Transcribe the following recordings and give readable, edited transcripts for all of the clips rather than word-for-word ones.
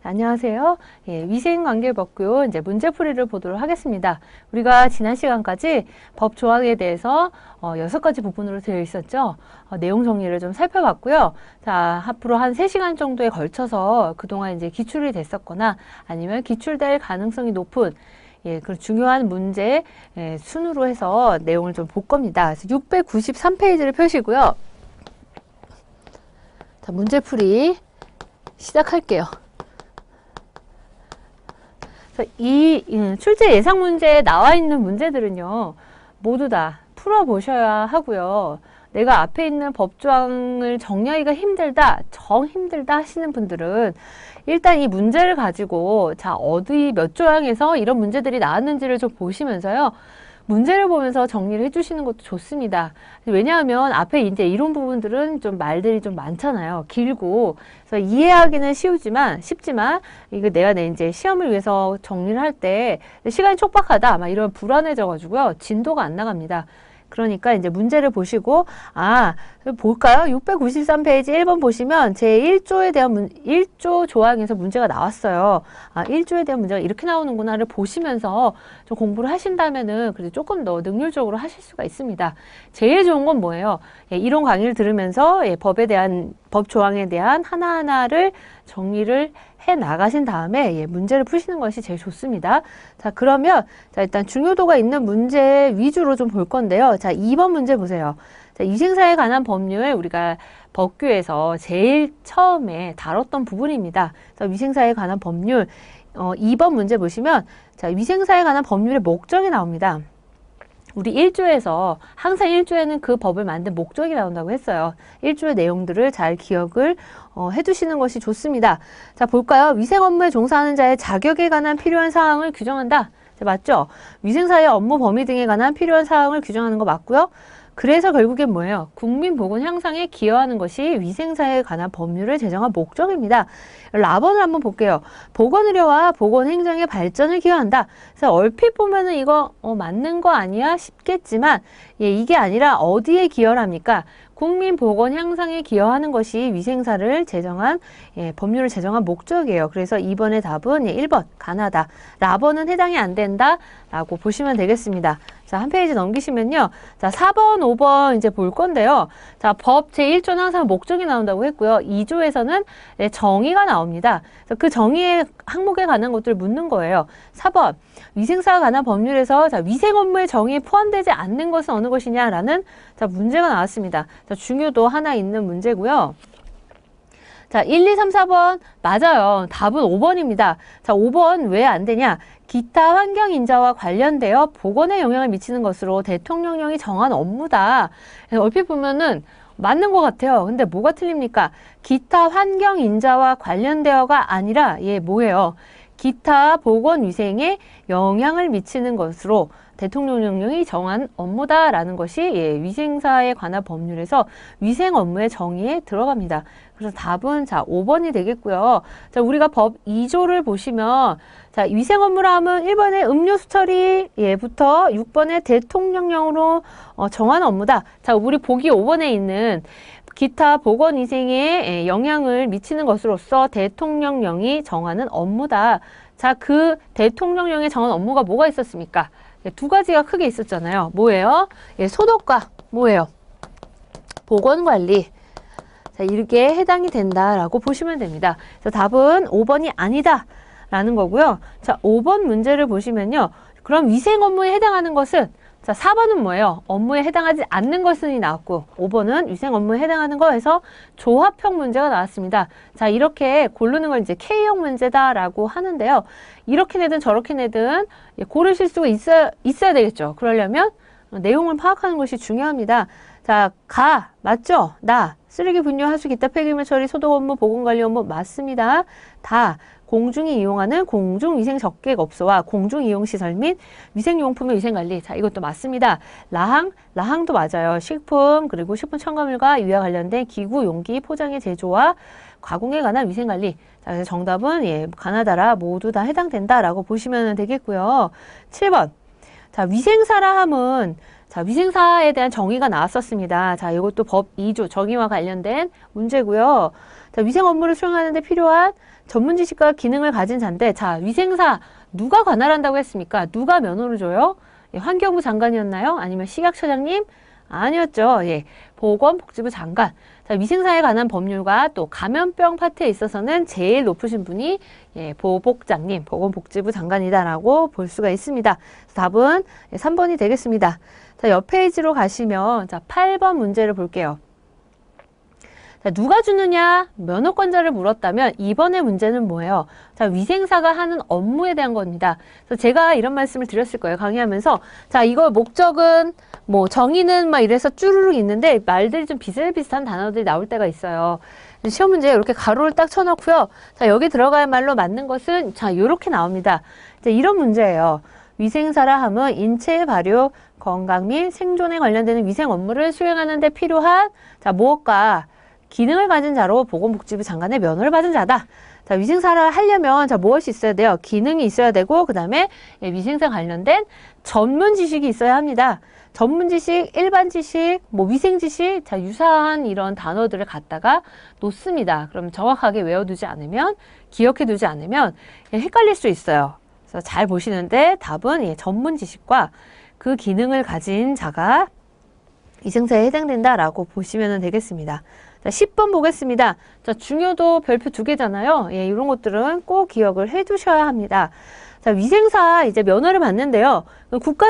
안녕하세요. 위생관계법규 이제 문제풀이를 보도록 하겠습니다. 우리가 지난 시간까지 법 조항에 대해서 6가지 부분으로 되어 있었죠. 내용 정리를 좀 살펴봤고요. 자, 앞으로 한 3시간 정도에 걸쳐서 그동안 이제 기출이 됐었거나 아니면 기출될 가능성이 높은 그 중요한 문제 순으로 해서 내용을 좀 볼 겁니다. 그래서 693페이지를 펴시고요. 자, 문제풀이 시작할게요. 이 출제 예상 문제에 나와 있는 문제들은요, 모두 다 풀어보셔야 하고요. 내가 앞에 있는 법조항을 정리하기가 힘들다, 정 힘들다 하시는 분들은 일단 이 문제를 가지고 자, 어디 몇 조항에서 이런 문제들이 나왔는지를 좀 보시면서요. 문제를 보면서 정리를 해주시는 것도 좋습니다. 왜냐하면 앞에 이제 이론 부분들은 좀 말들이 좀 많잖아요. 길고. 그래서 이해하기는 쉽지만, 이거 내가 이제 시험을 위해서 정리를 할 때 시간이 촉박하다, 막 이런 불안해져가지고요. 진도가 안 나갑니다. 그러니까 이제 문제를 보시고, 볼까요? 693페이지 1번 보시면 제1조에 대한 1조 조항에서 문제가 나왔어요. 1조에 대한 문제가 이렇게 나오는구나를 보시면서 좀 공부를 하신다면은 그래도 조금 더 능률적으로 하실 수가 있습니다. 제일 좋은 건 뭐예요? 이론 강의를 들으면서 법 조항에 대한 하나하나를 정리를 해 나가신 다음에 문제를 푸시는 것이 제일 좋습니다. 자, 그러면 일단 중요도가 있는 문제 위주로 좀 볼 건데요. 자, 2번 문제 보세요. 자, 위생사에 관한 법률 우리가 법규에서 제일 처음에 다뤘던 부분입니다. 그래서 위생사에 관한 법률 2번 문제 보시면 자, 위생사에 관한 법률의 목적이 나옵니다. 우리 1조에서 항상 1조에는 그 법을 만든 목적이 나온다고 했어요. 1조의 내용들을 잘 기억을 해두시는 것이 좋습니다. 자, 볼까요? 위생 업무에 종사하는 자의 자격에 관한 필요한 사항을 규정한다. 자, 맞죠? 위생사의 업무 범위 등에 관한 필요한 사항을 규정하는 거 맞고요. 그래서 결국엔 뭐예요? 국민보건 향상에 기여하는 것이 위생사에 관한 법률을 제정한 목적입니다. 라번을 한번 볼게요. 보건의료와 보건행정의 발전을 기여한다. 그래서 얼핏 보면은 이거 맞는 거 아니야 싶겠지만 이게 아니라 어디에 기여를 합니까? 국민보건 향상에 기여하는 것이 위생사를 제정한 법률을 제정한 목적이에요. 그래서 2번의 답은 1번 가나다. 라번은 해당이 안 된다 라고 보시면 되겠습니다. 자, 한 페이지 넘기시면요. 자, 4번, 5번 이제 볼 건데요. 자, 법 제1조는 항상 목적이 나온다고 했고요. 2조에서는 정의가 나옵니다. 그래서 그 정의의 항목에 관한 것들을 묻는 거예요. 4번, 위생사와 관한 법률에서 자, 위생 업무의 정의에 포함되지 않는 것은 어느 것이냐라는 자, 문제가 나왔습니다. 자, 중요도 하나 있는 문제고요. 자, 1, 2, 3, 4번 맞아요. 답은 5번입니다. 자, 5번 왜 안 되냐? 기타 환경 인자와 관련되어 보건에 영향을 미치는 것으로 대통령령이 정한 업무다. 얼핏 보면은 맞는 것 같아요. 근데 뭐가 틀립니까? 기타 환경 인자와 관련되어가 아니라 뭐예요? 기타 보건위생에 영향을 미치는 것으로 대통령령이 정한 업무다라는 것이 위생사에 관한 법률에서 위생 업무의 정의에 들어갑니다. 그래서 답은 자 5번이 되겠고요. 자, 우리가 법 2조를 보시면 자, 위생 업무라 하면 1번에 음료수 처리부터 6번에 대통령령으로 정한 업무다. 자, 우리 보기 5번에 있는 기타 보건위생에 영향을 미치는 것으로서 대통령령이 정하는 업무다. 자, 그 대통령령에 정한 업무가 뭐가 있었습니까? 두 가지가 크게 있었잖아요. 뭐예요? 소독과 뭐예요? 보건관리. 자, 이렇게 해당이 된다라고 보시면 됩니다. 그래서 답은 5번이 아니다 라는 거고요. 자, 5번 문제를 보시면요. 그럼 위생 업무에 해당하는 것은 자, 4번은 뭐예요? 업무에 해당하지 않는 것은이 나왔고 5번은 위생 업무에 해당하는 거에서 조합형 문제가 나왔습니다. 자, 이렇게 고르는 걸 이제 K형 문제다라고 하는데요. 이렇게 내든 저렇게 내든 고르실 수가 있어야 되겠죠. 그러려면 내용을 파악하는 것이 중요합니다. 자, 맞죠? 쓰레기 분류, 하수, 기타 폐기물 처리, 소독 업무, 보건관리 업무 맞습니다. 공중이 이용하는 공중위생접객업소와 공중이용시설 및 위생용품의 위생관리. 자, 이것도 맞습니다. 라항도 맞아요. 식품, 그리고 식품 첨가물과 이와 관련된 기구, 용기, 포장의 제조와 가공에 관한 위생관리. 자, 그래서 정답은 가나다라 모두 다 해당된다라고 보시면 되겠고요. 7번. 자, 위생사라 함은 자, 위생사에 대한 정의가 나왔었습니다. 자, 이것도 법 2조 정의와 관련된 문제고요. 자, 위생 업무를 수행하는 데 필요한 전문 지식과 기능을 가진 자인데, 자, 위생사 누가 관할한다고 했습니까? 누가 면허를 줘요? 예, 환경부 장관이었나요? 아니면 식약처장님? 아니었죠. 예, 보건복지부 장관. 자, 위생사에 관한 법률과 또 감염병 파트에 있어서는 제일 높으신 분이 예, 보복장님, 보건복지부 장관이다라고 볼 수가 있습니다. 답은 3번이 되겠습니다. 자, 옆 페이지로 가시면 자, 8번 문제를 볼게요. 자, 누가 주느냐? 면허권자를 물었다면 이번의 문제는 뭐예요? 자, 위생사가 하는 업무에 대한 겁니다. 그래서 제가 이런 말씀을 드렸을 거예요. 강의하면서. 자, 이거 목적은 뭐 정의는 막 이래서 쭈루룩 있는데 말들이 좀 비슷비슷한 단어들이 나올 때가 있어요. 시험 문제에 이렇게 가로를 딱 쳐놓고요. 자, 여기 들어갈 말로 맞는 것은 자, 요렇게 나옵니다. 자, 이런 문제예요. 위생사라 함은 인체의 발효, 건강 및 생존에 관련되는 위생 업무를 수행하는 데 필요한 자, 무엇과 기능을 가진 자로 보건복지부 장관의 면허를 받은 자다. 자, 위생사를 하려면 자, 무엇이 있어야 돼요? 기능이 있어야 되고 그다음에 예, 위생사 관련된 전문 지식이 있어야 합니다. 전문 지식, 일반 지식, 뭐 위생 지식, 자, 유사한 이런 단어들을 갖다가 놓습니다. 그럼 정확하게 외워두지 않으면, 기억해두지 않으면 예, 헷갈릴 수 있어요. 그래서 잘 보시는데 답은 예, 전문 지식과 그 기능을 가진 자가 위생사에 해당된다라고 보시면 되겠습니다. 자, 10번 보겠습니다. 자, 중요도 별표 2개잖아요. 예, 이런 것들은 꼭 기억을 해 두셔야 합니다. 자, 위생사 이제 면허를 받는데요. 국가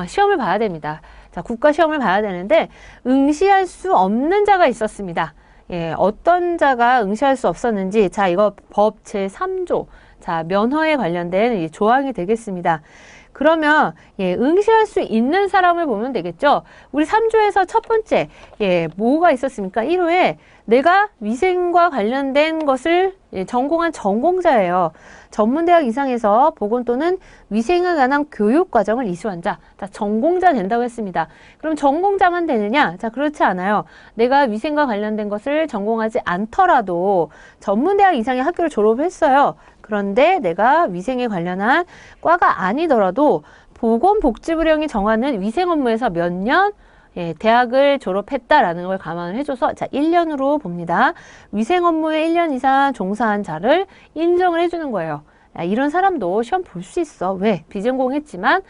시험을 봐야 됩니다. 자, 국가 시험을 봐야 되는데 응시할 수 없는 자가 있었습니다. 예, 어떤 자가 응시할 수 없었는지 자, 이거 법 제3조 자, 면허에 관련된 이 조항이 되겠습니다. 그러면 예, 응시할 수 있는 사람을 보면 되겠죠. 우리 3조에서 첫 번째 예, 뭐가 있었습니까? 1호에 내가 위생과 관련된 것을 예, 전공한 전공자예요. 전문대학 이상에서 보건 또는 위생에 관한 교육과정을 이수한 자. 자, 전공자 된다고 했습니다. 그럼 전공자만 되느냐? 자, 그렇지 않아요. 내가 위생과 관련된 것을 전공하지 않더라도 전문대학 이상의 학교를 졸업했어요. 그런데 내가 위생에 관련한 과가 아니더라도 보건복지부령이 정하는 위생 업무에서 몇 년 예, 대학을 졸업했다라는 걸 감안을 해줘서 자 1년으로 봅니다. 위생 업무에 1년 이상 종사한 자를 인정을 해주는 거예요. 야, 이런 사람도 시험 볼 수 있어. 왜? 비전공했지만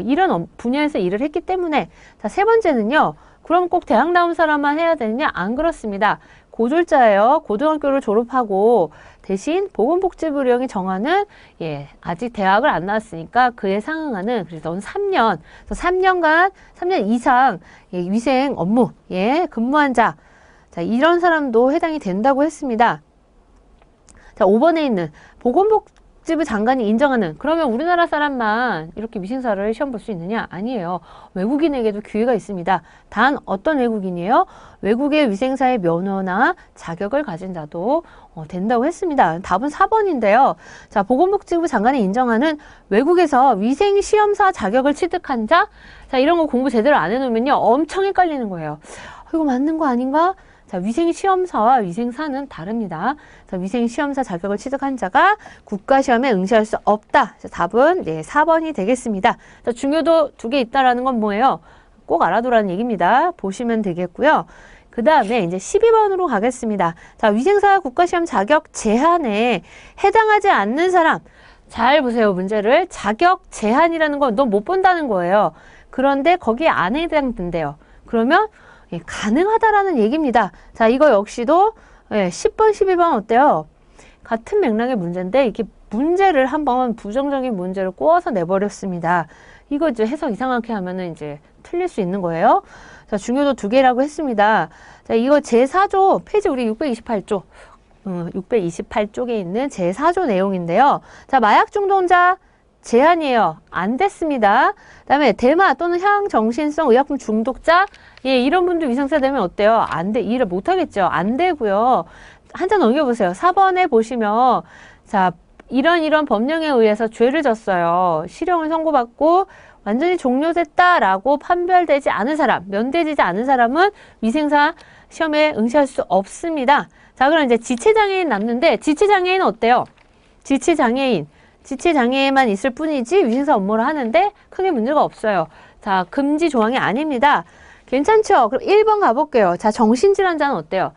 이런 분야에서 일을 했기 때문에 자, 세 번째는요. 그럼 꼭 대학 나온 사람만 해야 되느냐? 안 그렇습니다. 고졸자예요. 고등학교를 졸업하고 대신 보건복지부령이 정하는 예, 아직 대학을 안 나왔으니까 그에 상응하는 그래서 넌 3년, 3년간 3년 이상 예, 위생 업무 예, 근무한 자. 자, 이런 사람도 해당이 된다고 했습니다. 자, 5번에 있는 보건복지부 장관이 인정하는 그러면 우리나라 사람만 이렇게 위생사를 시험 볼 수 있느냐? 아니에요. 외국인에게도 기회가 있습니다. 단 어떤 외국인이에요? 외국의 위생사의 면허나 자격을 가진 자도 된다고 했습니다. 답은 4번인데요. 자, 보건복지부 장관이 인정하는 외국에서 위생시험사 자격을 취득한 자, 자, 이런 거 공부 제대로 안 해놓으면요. 엄청 헷갈리는 거예요. 이거 맞는 거 아닌가? 자, 위생시험사와 위생사는 다릅니다. 자, 위생시험사 자격을 취득한 자가 국가시험에 응시할 수 없다. 자, 답은 네, 4번이 되겠습니다. 자, 중요도 2개 있다라는 건 뭐예요? 꼭 알아두라는 얘기입니다. 보시면 되겠고요. 그 다음에 이제 12번으로 가겠습니다. 자, 위생사 국가시험 자격 제한에 해당하지 않는 사람. 잘 보세요, 문제를. 자격 제한이라는 건 너 못 본다는 거예요. 그런데 거기에 안 해당된대요. 그러면 예, 가능하다라는 얘기입니다. 자, 이거 역시도 예, 10번, 12번 어때요? 같은 맥락의 문제인데 이렇게 문제를 한번 부정적인 문제를 꼬아서 내버렸습니다. 이거 이제 해석 이상하게 하면은 이제 틀릴 수 있는 거예요. 자, 중요도 2개라고 했습니다. 자, 이거 제4조 페이지 우리 628조 628쪽에 있는 제4조 내용인데요. 자, 마약 중독자 제한이에요. 안 됐습니다. 그 다음에 대마 또는 향정신성 의약품 중독자 예, 이런 분들 위생사 되면 어때요? 안 돼. 일을 못 하겠죠. 안 되고요. 한 장 넘겨보세요. 4번에 보시면 자, 이런 법령에 의해서 죄를 졌어요. 실형을 선고받고 완전히 종료됐다라고 판별되지 않은 사람, 면대지지 않은 사람은 위생사 시험에 응시할 수 없습니다. 자, 그럼 이제 지체장애인 남는데 지체장애인은 어때요? 지체장애인만 있을 뿐이지 위생사 업무를 하는데 크게 문제가 없어요. 자, 금지 조항이 아닙니다. 괜찮죠? 그럼 1번 가볼게요. 자, 정신질환자는 어때요?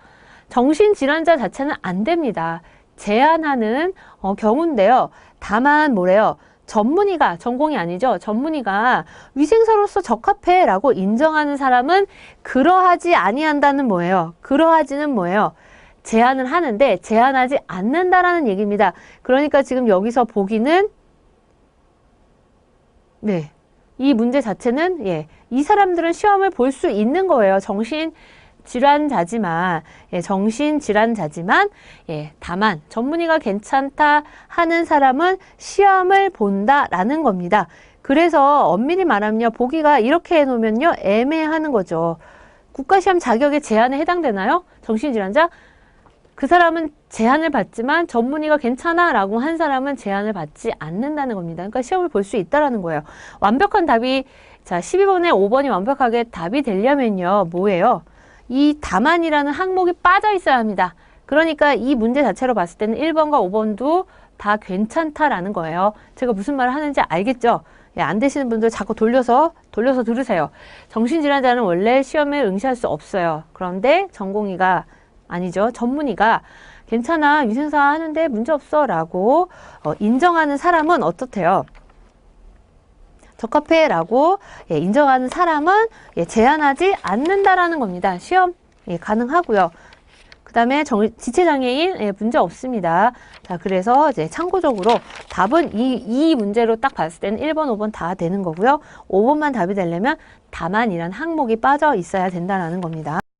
정신질환자 자체는 안 됩니다. 제한하는 경우인데요. 다만 뭐래요? 전문의가, 전공이 아니죠. 전문의가 위생사로서 적합해라고 인정하는 사람은 그러하지 아니한다는 뭐예요? 그러하지는 뭐예요? 제한을 하는데 제한하지 않는다라는 얘기입니다. 그러니까 지금 여기서 보기는 네, 이 문제 자체는 이 사람들은 시험을 볼 수 있는 거예요. 정신질환자지만 다만 전문의가 괜찮다 하는 사람은 시험을 본다라는 겁니다. 그래서 엄밀히 말하면요, 보기가 이렇게 해놓으면요 애매하는 거죠. 국가시험 자격의 제한에 해당되나요? 정신질환자? 그 사람은 제한을 받지만 전문의가 괜찮아 라고 한 사람은 제한을 받지 않는다는 겁니다. 그러니까 시험을 볼 수 있다라는 거예요. 완벽한 답이, 자, 12번에 5번이 완벽하게 답이 되려면요, 뭐예요? 이 다만이라는 항목이 빠져 있어야 합니다. 그러니까 이 문제 자체로 봤을 때는 1번과 5번도 다 괜찮다라는 거예요. 제가 무슨 말을 하는지 알겠죠? 안 되시는 분들 자꾸 돌려서 들으세요. 정신질환자는 원래 시험에 응시할 수 없어요. 그런데 전공의가 아니죠. 전문의가 괜찮아, 위생사 하는데 문제없어 라고 인정하는 사람은 어떻대요? 적합해 라고 인정하는 사람은 제한하지 않는다라는 겁니다. 시험 가능하고요. 그 다음에 지체장애인 문제 없습니다. 자, 그래서 이제 참고적으로 답은 이 문제로 딱 봤을 때는 1번, 5번 다 되는 거고요. 5번만 답이 되려면 다만이란 항목이 빠져 있어야 된다는 겁니다.